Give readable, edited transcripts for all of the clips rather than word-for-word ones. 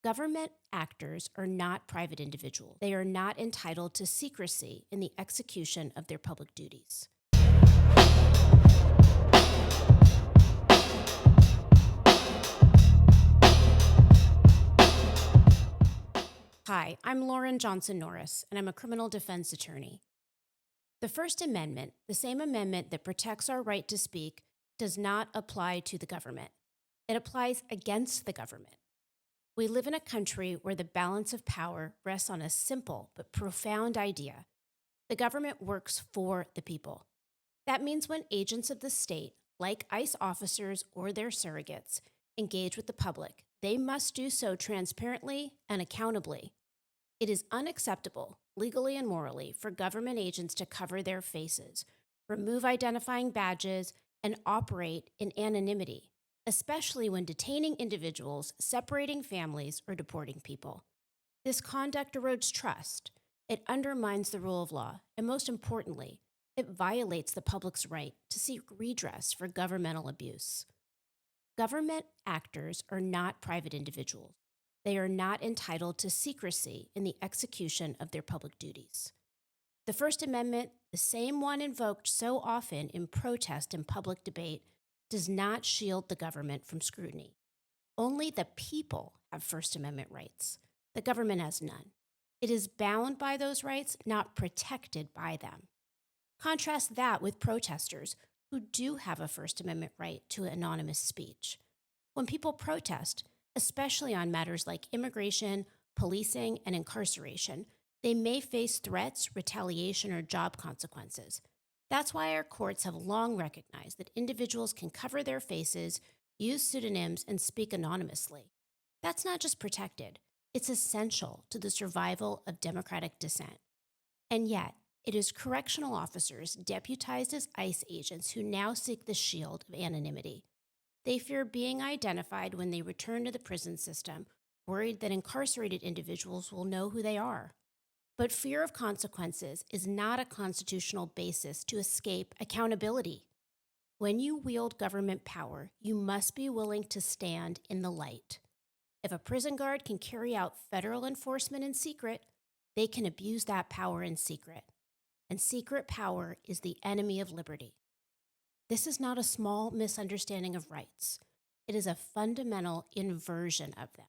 Government actors are not private individuals. They are not entitled to secrecy in the execution of their public duties. Hi, I'm Lauren Johnson Norris, and I'm a criminal defense attorney. The First Amendment, the same amendment that protects our right to speak, does not apply to the government. It applies against the government. We live in a country where the balance of power rests on a simple but profound idea. The government works for the people. That means when agents of the state, like ICE officers or their surrogates, engage with the public, they must do so transparently and accountably. It is unacceptable, legally and morally, for government agents to cover their faces, remove identifying badges, and operate in anonymity, especially when detaining individuals, separating families, or deporting people. This conduct erodes trust. It undermines the rule of law, and most importantly, it violates the public's right to seek redress for governmental abuse. Government actors are not private individuals. They are not entitled to secrecy in the execution of their public duties. The First Amendment, the same one invoked so often in protest and public debate, does not shield the government from scrutiny. Only the people have First Amendment rights. The government has none. It is bound by those rights, not protected by them. Contrast that with protesters who do have a First Amendment right to anonymous speech. When people protest, especially on matters like immigration, policing, and incarceration, they may face threats, retaliation, or job consequences. That's why our courts have long recognized that individuals can cover their faces, use pseudonyms, and speak anonymously. That's not just protected, it's essential to the survival of democratic dissent. And yet, it is correctional officers deputized as ICE agents who now seek the shield of anonymity. They fear being identified when they return to the prison system, worried that incarcerated individuals will know who they are. But fear of consequences is not a constitutional basis to escape accountability. When you wield government power, you must be willing to stand in the light. If a prison guard can carry out federal enforcement in secret, they can abuse that power in secret. And secret power is the enemy of liberty. This is not a small misunderstanding of rights. It is a fundamental inversion of them.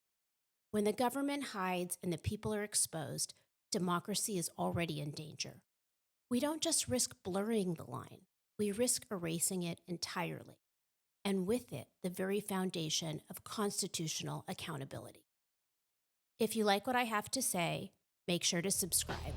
When the government hides and the people are exposed, democracy is already in danger. We don't just risk blurring the line, we risk erasing it entirely, and with it, the very foundation of constitutional accountability. If you like what I have to say, make sure to subscribe.